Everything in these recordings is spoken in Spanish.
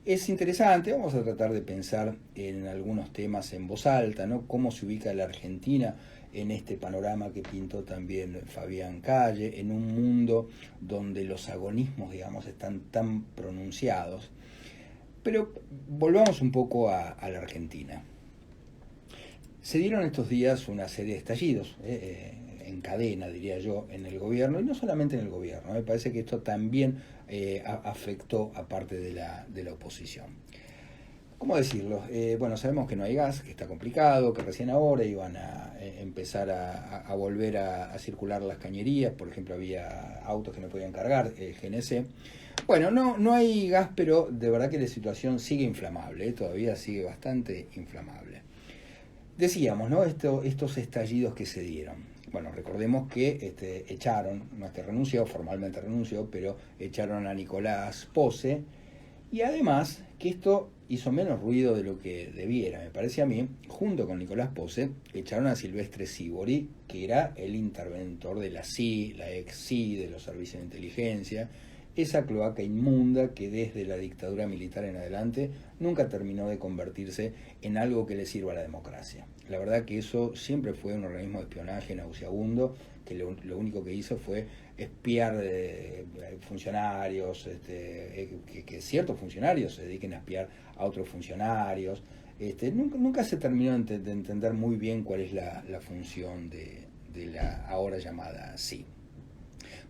Es interesante, vamos a tratar de pensar en algunos temas en voz alta, ¿no? Cómo se ubica la Argentina en este panorama que pintó también Fabián Calle, en un mundo donde los agonismos, digamos, están tan pronunciados. Pero volvamos un poco a la Argentina. Se dieron estos días una serie de estallidos, en cadena, diría yo, en el gobierno, y no solamente en el gobierno. Me parece que esto también afectó a parte de la oposición. ¿Cómo decirlo? Bueno, sabemos que no hay gas, que está complicado, que recién ahora iban a empezar a volver a circular las cañerías. Por ejemplo, había autos que no podían cargar, GNC. Bueno, no hay gas, pero de verdad que la situación sigue inflamable, todavía sigue bastante inflamable. Decíamos, ¿no? Estos estallidos que se dieron. Bueno, recordemos que echaron, no es que renunció, formalmente renunció, pero echaron a Nicolás Pose, y además que esto hizo menos ruido de lo que debiera, me parece a mí. Junto con Nicolás Pose echaron a Silvestre Sívori, que era el interventor de la CI, la ex CI, de los servicios de inteligencia, esa cloaca inmunda que desde la dictadura militar en adelante nunca terminó de convertirse en algo que le sirva a la democracia. La verdad que eso siempre fue un organismo de espionaje nauseabundo, que lo único que hizo fue espiar funcionarios, que ciertos funcionarios se dediquen a espiar a otros funcionarios. Nunca se terminó de entender muy bien cuál es la función de la ahora llamada CI.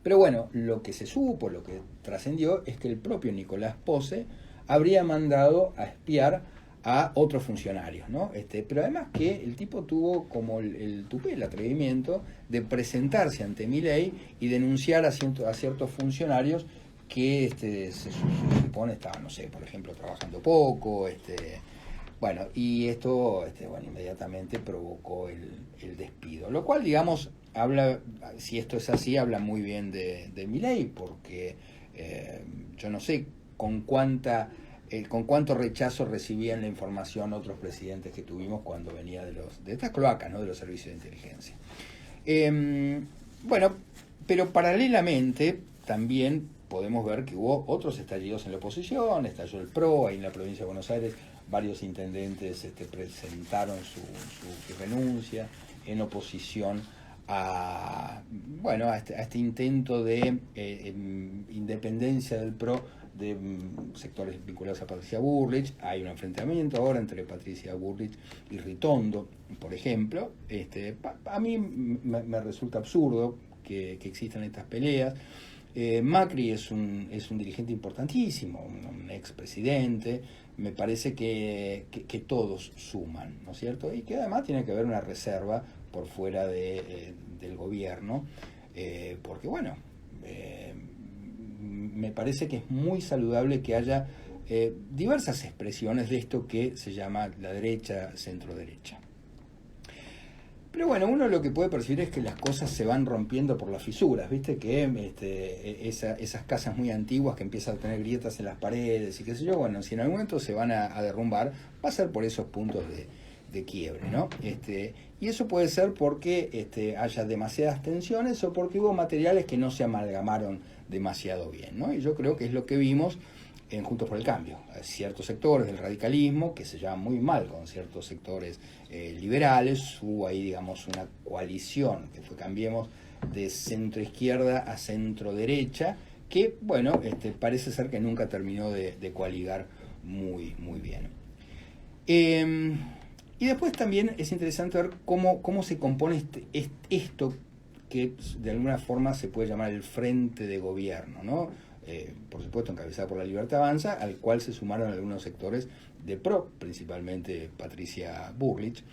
Pero bueno, lo que se supo, lo que trascendió, es que el propio Nicolás Pose habría mandado a espiar a otros funcionarios, ¿no? Pero además que el tipo tuvo como el tupé, el atrevimiento de presentarse ante Milei y denunciar a ciertos funcionarios que se supone estaban, no sé, por ejemplo, trabajando poco, bueno, y esto bueno, inmediatamente provocó el despido, lo cual, digamos, habla, si esto es así, habla muy bien de Milei, porque yo no sé con cuánto rechazo recibían la información otros presidentes que tuvimos cuando venía de estas cloacas, ¿no? De los servicios de inteligencia. Bueno, pero paralelamente también podemos ver que hubo otros estallidos en la oposición. Estalló el PRO, ahí en la provincia de Buenos Aires varios intendentes presentaron su renuncia en oposición bueno, a este intento de independencia del PRO de sectores vinculados a Patricia Bullrich. Hay un enfrentamiento ahora entre Patricia Bullrich y Ritondo, por ejemplo. A mí me resulta absurdo que existan estas peleas. Macri es un dirigente importantísimo, un expresidente. Me parece que todos suman, ¿no es cierto? Y que además tiene que haber una reserva por fuera del gobierno, porque bueno, me parece que es muy saludable que haya diversas expresiones de esto que se llama la derecha, centro-derecha. Pero bueno, uno lo que puede percibir es que las cosas se van rompiendo por las fisuras, ¿viste? Que esas casas muy antiguas que empiezan a tener grietas en las paredes y qué sé yo, bueno, si en algún momento se van a derrumbar, va a ser por esos puntos de quiebre, ¿no? Y eso puede ser porque haya demasiadas tensiones o porque hubo materiales que no se amalgamaron demasiado bien, ¿no? Y yo creo que es lo que vimos en Juntos por el Cambio. Hay ciertos sectores del radicalismo que se llevan muy mal con ciertos sectores liberales. Hubo ahí, digamos, una coalición que fue, Cambiemos, de centro izquierda a centro derecha, que, bueno, parece ser que nunca terminó de coaligar muy bien. Y después también es interesante ver cómo se compone esto que de alguna forma se puede llamar el frente de gobierno, ¿no? Por supuesto encabezada por La Libertad Avanza, al cual se sumaron algunos sectores de PRO, principalmente Patricia Bullrich,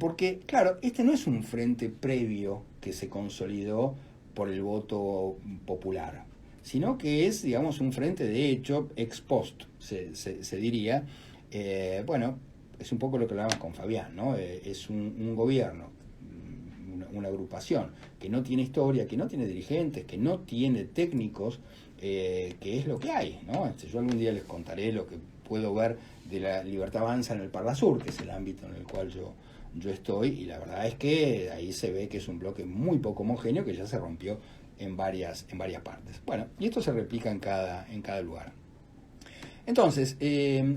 porque, claro, no es un frente previo que se consolidó por el voto popular, sino que es, digamos, un frente de hecho ex post, se diría. Bueno, es un poco lo que hablábamos con Fabián, ¿no? Es un gobierno, una agrupación que no tiene historia, que no tiene dirigentes, que no tiene técnicos, que es lo que hay, ¿no? Yo algún día les contaré lo que puedo ver de La Libertad Avanza en el Parla Sur, que es el ámbito en el cual yo estoy, y la verdad es que ahí se ve que es un bloque muy poco homogéneo que ya se rompió en varias partes. Bueno, y esto se replica en cada lugar. Entonces,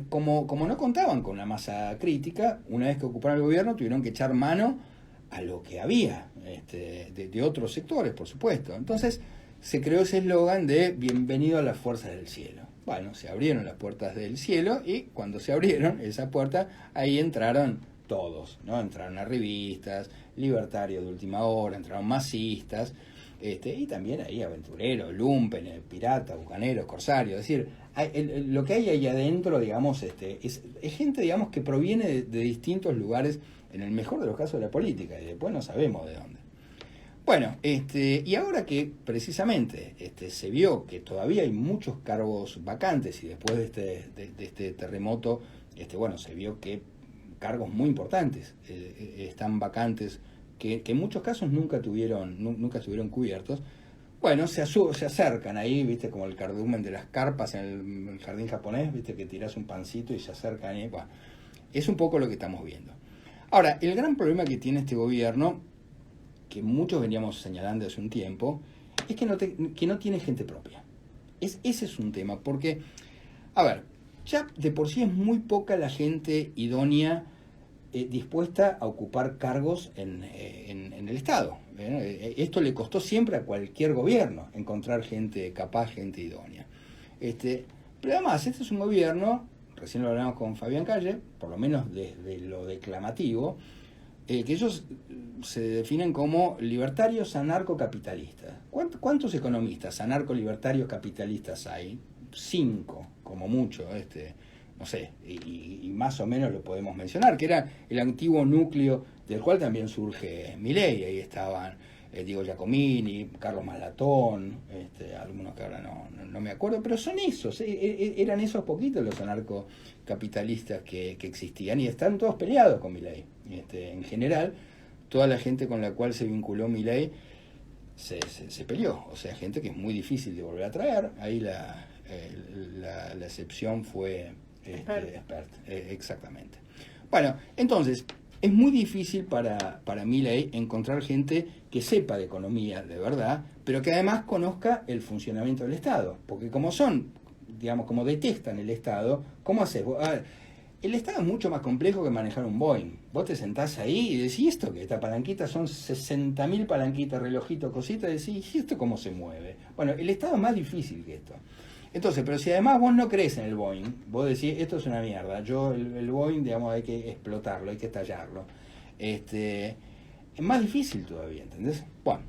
como no contaban con una masa crítica, una vez que ocuparon el gobierno tuvieron que echar mano a lo que había, de otros sectores, por supuesto. Entonces, se creó ese eslogan de bienvenido a las fuerzas del cielo. Bueno, se abrieron las puertas del cielo y cuando se abrieron esa puerta, ahí entraron todos, ¿no? Entraron a revistas, libertarios de última hora, entraron masistas, y también ahí aventureros, lumpen, piratas, bucaneros, corsarios. Es decir, lo que hay ahí adentro, digamos, es gente, digamos, que proviene de distintos lugares, en el mejor de los casos de la política, y después no sabemos de dónde. Bueno, y ahora que precisamente se vio que todavía hay muchos cargos vacantes y después de este terremoto, bueno, se vio que cargos muy importantes están vacantes, que en muchos casos nunca estuvieron cubiertos. Bueno, se acercan ahí, viste, como el cardumen de las carpas en el jardín japonés, viste, que tirás un pancito y se acercan ahí. Bueno, es un poco lo que estamos viendo. Ahora, el gran problema que tiene este gobierno, que muchos veníamos señalando hace un tiempo, es que no tiene gente propia. Ese es un tema, porque, a ver, ya de por sí es muy poca la gente idónea dispuesta a ocupar cargos en el Estado. Esto le costó siempre a cualquier gobierno, encontrar gente capaz, gente idónea. Pero además, este es un gobierno, recién lo hablamos con Fabián Calle, por lo menos desde lo declamativo, que ellos se definen como libertarios anarcocapitalistas. ¿Cuántos economistas anarco-libertarios capitalistas hay? 5, como mucho, no sé, y más o menos lo podemos mencionar, que era el antiguo núcleo del cual también surge Milei. Ahí estaban Diego Giacomini, Carlos Malatón, algunos que ahora no me acuerdo, pero son esos, eran esos poquitos los anarcocapitalistas que existían, y están todos peleados con Milei. En general, toda la gente con la cual se vinculó Milei se peleó, o sea, gente que es muy difícil de volver a traer. Ahí la excepción fue Espert, exactamente. Bueno, entonces, es muy difícil para Milei encontrar gente que sepa de economía de verdad, pero que además conozca el funcionamiento del Estado, porque como son, digamos, como detestan el Estado, ¿cómo haces? A ver, el Estado es mucho más complejo que manejar un Boeing. Vos te sentás ahí y decís, esto que esta palanquita son 60.000 palanquitas, relojitos, cositas, y decís, ¿y esto cómo se mueve? Bueno, el Estado es más difícil que esto. Entonces, pero si además vos no crees en el Boeing, vos decís, esto es una mierda, el Boeing, digamos, hay que explotarlo, hay que estallarlo. Es más difícil todavía, ¿entendés? Bueno,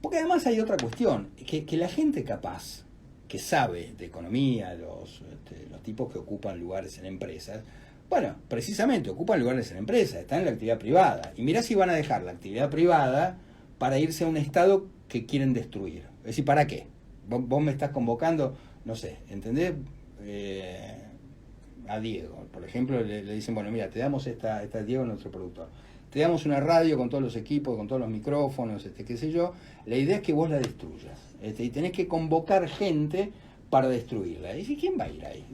porque además hay otra cuestión, que la gente capaz, que sabe de economía, los tipos que ocupan lugares en empresas, bueno, precisamente ocupan lugares en empresas, están en la actividad privada. Y mirá si van a dejar la actividad privada para irse a un Estado que quieren destruir. Es decir, ¿para qué? Vos me estás convocando, no sé, ¿entendés? A Diego, por ejemplo, le dicen, bueno, mira, te damos esta Diego, nuestro productor. Te damos una radio con todos los equipos, con todos los micrófonos, qué sé yo. La idea es que vos la destruyas. Y tenés que convocar gente para destruirla. Y ¿quién va a ir ahí?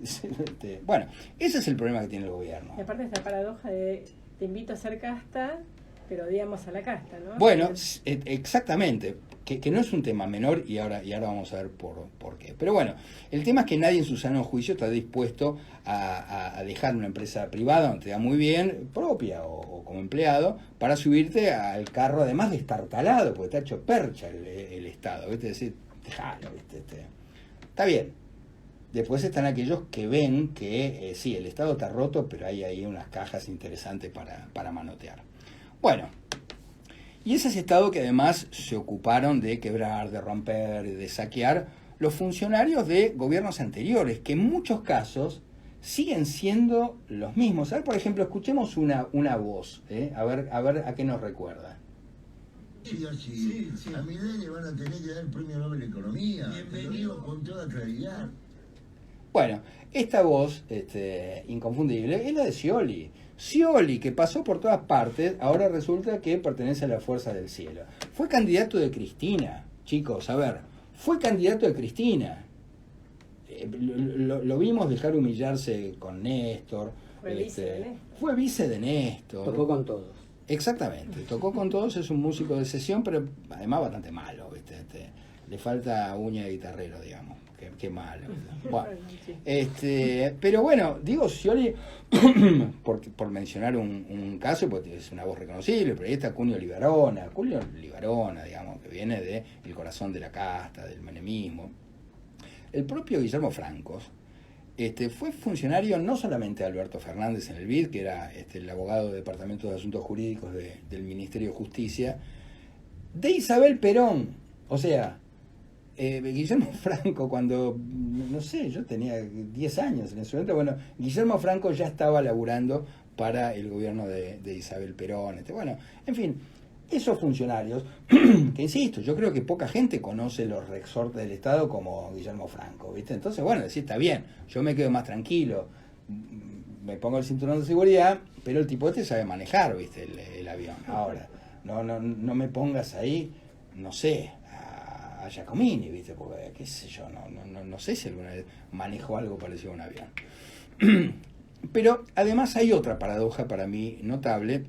Bueno, ese es el problema que tiene el gobierno. Y aparte esta paradoja de te invito a ser casta, pero odiamos a la casta, ¿no? Bueno, exactamente, que no es un tema menor, y ahora vamos a ver por qué. Pero bueno, el tema es que nadie en su sano juicio está dispuesto a dejar una empresa privada donde te da muy bien, propia o como empleado, para subirte al carro, además destartalado, porque está hecho percha el Estado, ¿viste? Es decir, dejalo, ¿viste? Está bien. Después están aquellos que ven que sí, el Estado está roto, pero hay ahí unas cajas interesantes para manotear. Bueno, y ese es Estado que además se ocuparon de quebrar, de romper, de saquear los funcionarios de gobiernos anteriores, que en muchos casos siguen siendo los mismos. A ver, por ejemplo, escuchemos una voz, a ver a qué nos recuerda. Sí. A Milei le van a tener que dar el premio Nobel de Economía, te lo digo con toda claridad. Bueno, esta voz inconfundible es la de Scioli. Scioli, que pasó por todas partes, ahora resulta que pertenece a la Fuerza del Cielo. Fue candidato de Cristina, chicos, a ver, fue candidato de Cristina. Lo vimos dejar humillarse con Néstor. Fue vice de Néstor. Tocó con todos. Exactamente, tocó con todos, es un músico de sesión, pero además bastante malo, ¿viste? Le falta uña de guitarrero, digamos. qué malo. Bueno, pero bueno, digo Scioli, por mencionar un caso, porque es una voz reconocible, pero ahí está Cunio Libarona, digamos, que viene del corazón de la casta, del menemismo. El propio Guillermo Francos fue funcionario no solamente de Alberto Fernández en el BID, que era el abogado del Departamento de Asuntos Jurídicos del Ministerio de Justicia, de Isabel Perón. O sea, Guillermo Franco, cuando, no sé, yo tenía 10 años en ese momento, bueno, Guillermo Franco ya estaba laburando para el gobierno de Isabel Perón. Bueno, en fin, esos funcionarios, que insisto, yo creo que poca gente conoce los resortes del Estado como Guillermo Franco, ¿viste? Entonces, bueno, decir, está bien, yo me quedo más tranquilo, me pongo el cinturón de seguridad, pero el tipo sabe manejar, ¿viste? El avión. Ahora, no me pongas ahí, no sé, a Giacomini, ¿viste? Porque, qué sé yo, no sé si alguna vez manejó algo parecido a un avión. Pero además hay otra paradoja para mí notable,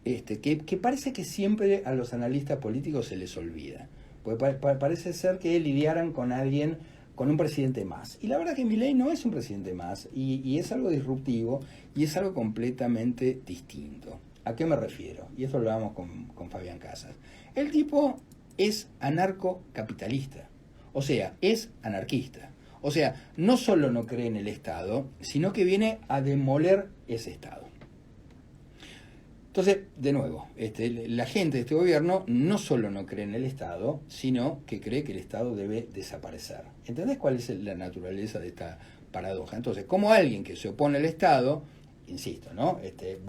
que parece que siempre a los analistas políticos se les olvida. Porque parece ser que lidiaran con alguien, con un presidente más. Y la verdad que Milei no es un presidente más, y es algo disruptivo, y es algo completamente distinto. ¿A qué me refiero? Y esto lo hablamos con Fabián Casas. El tipo es anarcocapitalista, o sea, es anarquista. O sea, no solo no cree en el Estado, sino que viene a demoler ese Estado. Entonces, de nuevo, la gente de este gobierno no solo no cree en el Estado, sino que cree que el Estado debe desaparecer. ¿Entendés cuál es la naturaleza de esta paradoja? Entonces, como alguien que se opone al Estado, insisto, ¿no?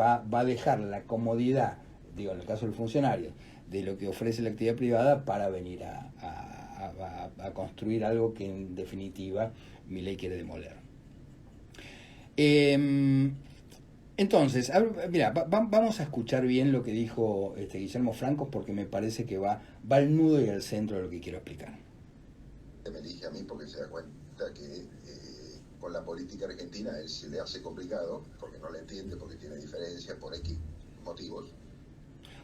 Va a dejar la comodidad, digo, en el caso del funcionario, de lo que ofrece la actividad privada para venir a construir algo que en definitiva Milei quiere demoler. Entonces, mira, vamos a escuchar bien lo que dijo Guillermo Francos, porque me parece que va al nudo y al centro de lo que quiero explicar. Me elige a mí porque se da cuenta que con la política argentina él se le hace complicado, porque no la entiende, porque tiene diferencias por X motivos.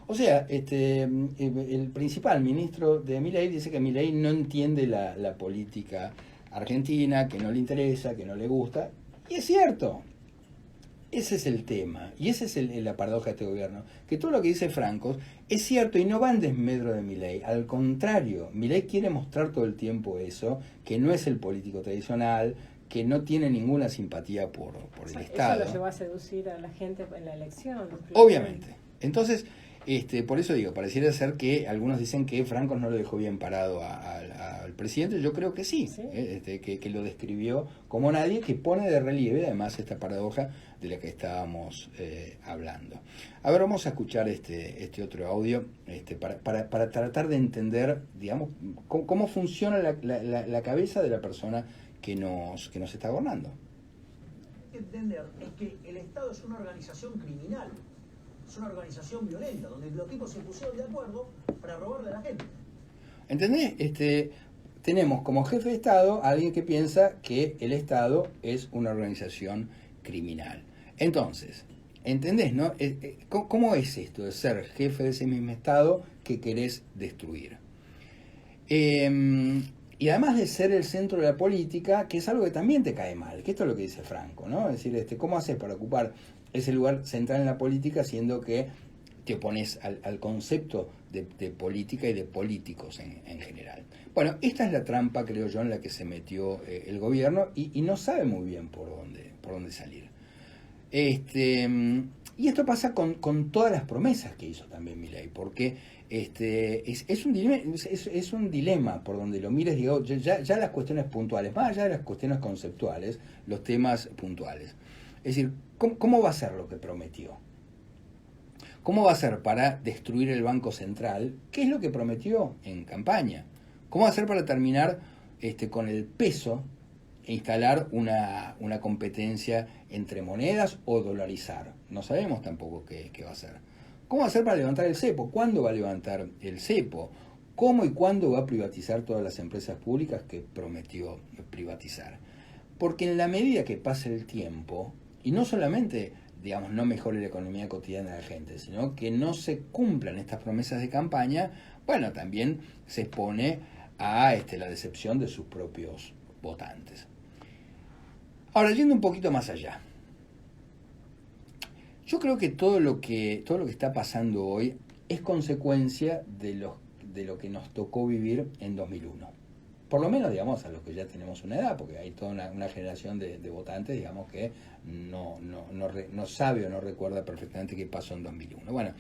O sea, el principal ministro de Milei dice que Milei no entiende la política argentina, que no le interesa, que no le gusta, y es cierto. Ese es el tema, y esa es la paradoja de este gobierno, que todo lo que dice Francos es cierto y no va en desmedro de Milei, al contrario, Milei quiere mostrar todo el tiempo eso, que no es el político tradicional, que no tiene ninguna simpatía por el Estado. Eso lo llevó a seducir a la gente en la elección. Obviamente. Entonces, por eso digo, pareciera ser que algunos dicen que Francos no lo dejó bien parado al presidente. Yo creo que sí, ¿sí? Que lo describió como nadie, que pone de relieve además esta paradoja de la que estábamos hablando. A ver, vamos a escuchar este otro audio para tratar de entender, digamos, cómo funciona la cabeza de la persona que nos está gobernando. Entender es que el Estado es una organización criminal. Es una organización violenta, donde los tipos se pusieron de acuerdo para robarle a la gente. ¿Entendés? Tenemos como jefe de Estado a alguien que piensa que el Estado es una organización criminal. Entonces, ¿entendés, no? ¿Cómo es esto de ser jefe de ese mismo Estado que querés destruir? Y además de ser el centro de la política, que es algo que también te cae mal, que esto es lo que dice Franco, ¿no? Es decir, ¿cómo haces para ocupar ese lugar central en la política siendo que te opones al concepto de política y de políticos en general? Bueno, esta es la trampa, creo yo, en la que se metió el gobierno y no sabe muy bien por dónde salir. Y esto pasa con todas las promesas que hizo también Milei, porque es un dilema por donde lo mires, digo, ya las cuestiones puntuales, más allá de las cuestiones conceptuales, los temas puntuales. Es decir, ¿cómo va a ser lo que prometió? ¿Cómo va a ser para destruir el Banco Central? ¿Qué es lo que prometió en campaña? ¿Cómo va a ser para terminar con el peso e instalar una competencia entre monedas o dolarizar? No sabemos tampoco qué va a hacer. ¿Cómo va a ser para levantar el cepo? ¿Cuándo va a levantar el cepo? ¿Cómo y cuándo va a privatizar todas las empresas públicas que prometió privatizar? Porque en la medida que pase el tiempo, y no solamente, digamos, no mejore la economía cotidiana de la gente, sino que no se cumplan estas promesas de campaña, bueno, también se expone a la decepción de sus propios votantes. Ahora, yendo un poquito más allá, yo creo que todo lo que está pasando hoy es consecuencia de lo que nos tocó vivir en 2001. Por lo menos, digamos, a los que ya tenemos una edad, porque hay toda una generación de votantes, digamos, que no sabe o no recuerda perfectamente qué pasó en 2001. Bueno,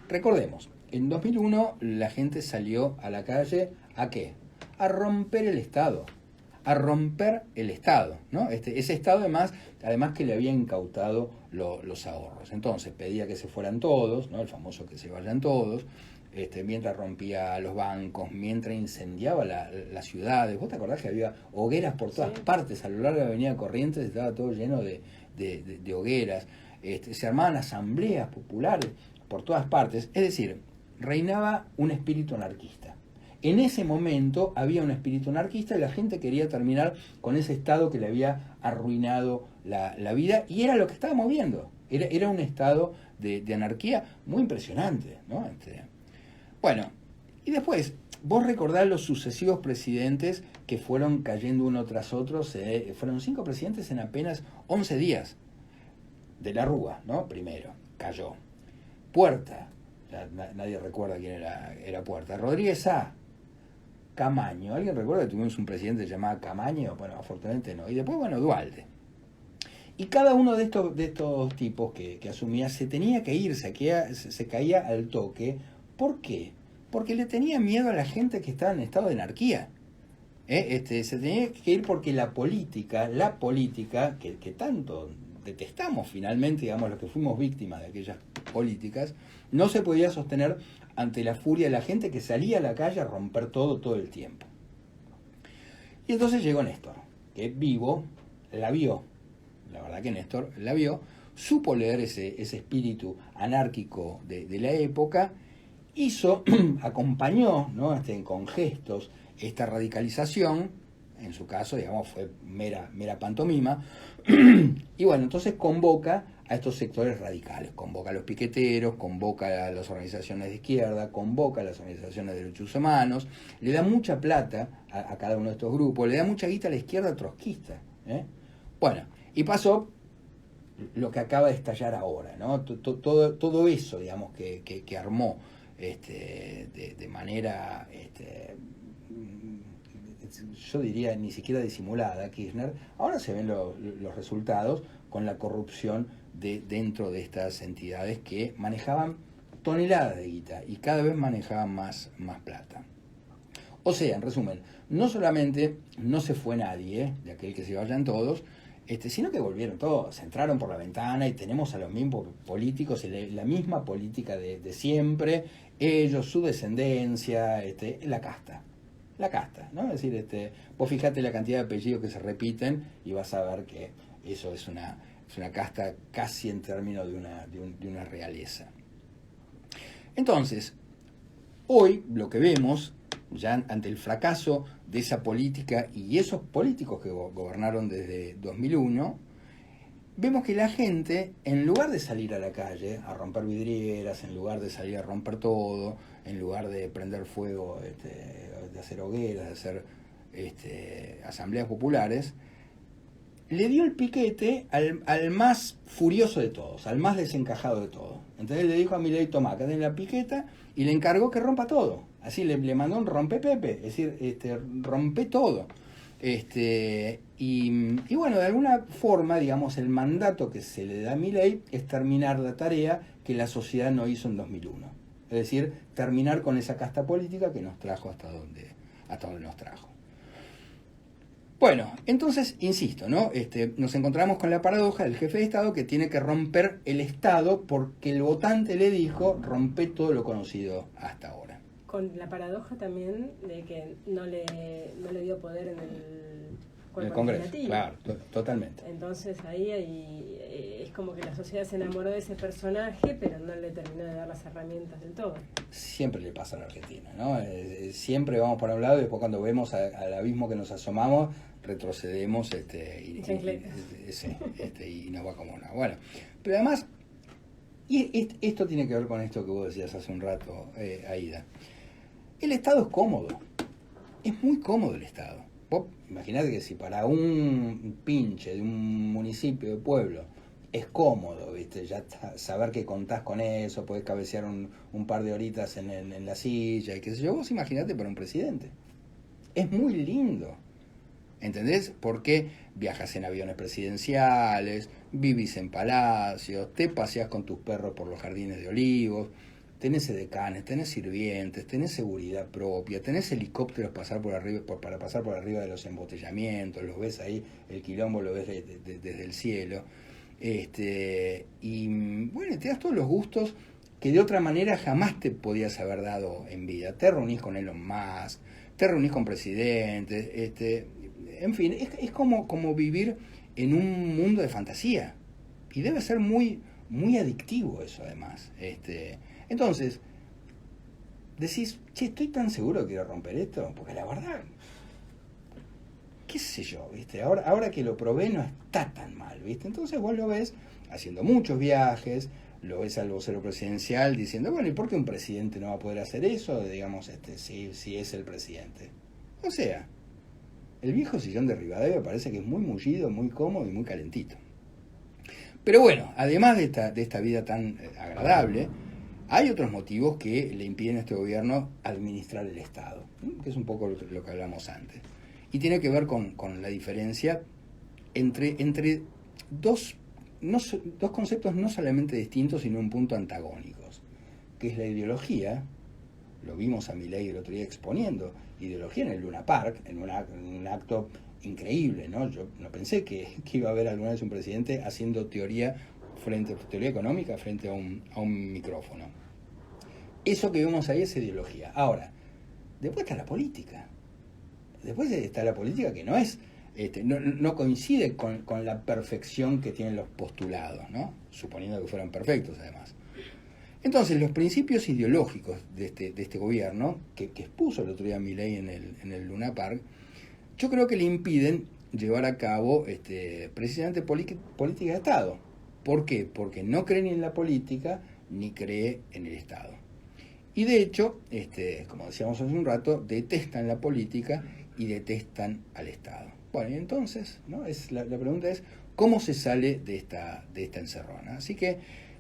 recordemos, en 2001 la gente salió a la calle, ¿a qué? A romper el Estado. A romper el Estado, ¿no? Ese Estado además que le había incautado los ahorros. Entonces pedía que se fueran todos, ¿no? El famoso que se vayan todos, mientras rompía los bancos, mientras incendiaba las ciudades. ¿Vos te acordás que había hogueras por todas partes? A lo largo de la avenida Corrientes estaba todo lleno de hogueras. Se armaban asambleas populares por todas partes. Es decir, reinaba un espíritu anarquista. En ese momento había un espíritu anarquista y la gente quería terminar con ese Estado que le había arruinado la vida, y era lo que estábamos viendo. Era un estado de anarquía muy impresionante, ¿no? Bueno, y después, vos recordás los sucesivos presidentes que fueron cayendo uno tras otro. Fueron 5 presidentes en apenas 11 días. De la Rúa, ¿no? Primero, cayó. Puerta, ya nadie recuerda quién era Puerta. Rodríguez A. Camaño. ¿Alguien recuerda que tuvimos un presidente llamado Camaño? Bueno, afortunadamente no. Y después, bueno, Duhalde. Y cada uno de estos tipos que asumía se tenía que ir, se caía al toque. ¿Por qué? Porque le tenía miedo a la gente que estaba en estado de anarquía. Se tenía que ir porque la política que tanto detestamos finalmente, digamos, los que fuimos víctimas de aquellas políticas, no se podía sostener ante la furia de la gente que salía a la calle a romper todo el tiempo. Y entonces llegó Néstor, que vivo la vio. La verdad que Néstor la vio, supo leer ese espíritu anárquico de la época, acompañó, ¿no? Con gestos esta radicalización. En su caso, digamos, fue mera pantomima. Y bueno, entonces convoca a estos sectores radicales, convoca a los piqueteros, convoca a las organizaciones de izquierda, convoca a las organizaciones de derechos humanos, le da mucha plata a cada uno de estos grupos, le da mucha guita a la izquierda trotskista. Bueno, y pasó lo que acaba de estallar ahora, ¿no? Todo eso, digamos, que armó de manera, yo diría ni siquiera disimulada, Kirchner. Ahora se ven los resultados con la corrupción dentro de estas entidades que manejaban toneladas de guita y cada vez manejaban más plata. O sea, en resumen, no solamente no se fue nadie, de aquel que se vayan todos, sino que volvieron todos, se entraron por la ventana y tenemos a los mismos políticos, la misma política de siempre, ellos, su descendencia, la casta, ¿no? Es decir, vos fijate la cantidad de apellidos que se repiten y vas a ver que eso es una casta casi en términos de una realeza. Entonces, hoy lo que vemos, ya ante el fracaso de esa política y esos políticos que gobernaron desde 2001, vemos que la gente, en lugar de salir a la calle a romper vidrieras, en lugar de salir a romper todo, en lugar de prender fuego, de hacer hogueras, de hacer asambleas populares, le dio el piquete al más furioso de todos, al más desencajado de todos. Entonces le dijo a Milei: tomá, acá tenés la piqueta, y le encargó que rompa todo. Así le mandó un rompepepe, es decir, rompe todo. Y bueno, de alguna forma, digamos, el mandato que se le da a Milei es terminar la tarea que la sociedad no hizo en 2001. Es decir, terminar con esa casta política que nos trajo hasta donde nos trajo. Bueno, entonces, insisto, ¿no? Nos encontramos con la paradoja del jefe de Estado que tiene que romper el Estado porque el votante le dijo: rompe todo lo conocido hasta ahora. Con la paradoja también de que no le dio poder en el cuerpo Congreso, legislativo. claro, totalmente. Entonces ahí es como que la sociedad se enamoró de ese personaje, pero no le terminó de dar las herramientas del todo. Siempre le pasa a la Argentina, ¿no? Siempre vamos por un lado y después cuando vemos al abismo que nos asomamos, retrocedemos y nos va como una. Bueno, pero además, y esto tiene que ver con esto que vos decías hace un rato, Aida. El Estado es cómodo, es muy cómodo el Estado. Imagínate que si para un pinche de un municipio, de pueblo, es cómodo, ¿viste? Ya saber que contás con eso, podés cabecear un par de horitas en la silla y qué sé yo, vos imaginate para un presidente. Es muy lindo, ¿entendés? Porque viajas en aviones presidenciales, vivís en palacios, te paseás con tus perros por los jardines de olivos, tenés edecanes, tenés sirvientes, tenés seguridad propia, tenés helicópteros para pasar por arriba de los embotellamientos, los ves ahí, el quilombo lo ves desde el cielo. Y bueno, te das todos los gustos que de otra manera jamás te podías haber dado en vida. Te reunís con Elon Musk, te reunís con presidentes, en fin, es como vivir en un mundo de fantasía. Y debe ser muy, muy adictivo eso además. Entonces, decís, che, estoy tan seguro que quiero romper esto, porque la verdad, qué sé yo, ¿viste? Ahora que lo probé no está tan mal, ¿viste? Entonces vos lo ves haciendo muchos viajes, lo ves al vocero presidencial diciendo, bueno, ¿y por qué un presidente no va a poder hacer eso? Digamos, si es el presidente. O sea, el viejo sillón de Rivadavia parece que es muy mullido, muy cómodo y muy calentito. Pero bueno, además de esta vida tan agradable, hay otros motivos que le impiden a este gobierno administrar el Estado, ¿no? Que es un poco lo que hablamos antes. Y tiene que ver con la diferencia entre dos conceptos no solamente distintos, sino un punto antagónicos, que es la ideología. Lo vimos a Milei el otro día exponiendo ideología en el Luna Park, en un acto increíble, ¿no? Yo no pensé que iba a haber alguna vez un presidente haciendo teoría económica frente a un micrófono. Eso que vemos ahí es ideología. Ahora, después está la política. Después está la política que no es, no coincide con la perfección que tienen los postulados, ¿no? Suponiendo que fueran perfectos además. Entonces, los principios ideológicos de este gobierno, que expuso el otro día Milei en el Luna Park, yo creo que le impiden llevar a cabo precisamente política de Estado. ¿Por qué? Porque no cree ni en la política, ni cree en el Estado. Y de hecho, como decíamos hace un rato, detestan la política y detestan al Estado. Bueno, y entonces, ¿no? La pregunta es, ¿cómo se sale de esta encerrona? Así que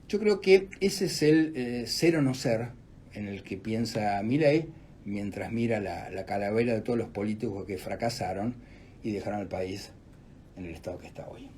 yo creo que ese es el ser o no ser en el que piensa Milei mientras mira la calavera de todos los políticos que fracasaron y dejaron al país en el estado que está hoy.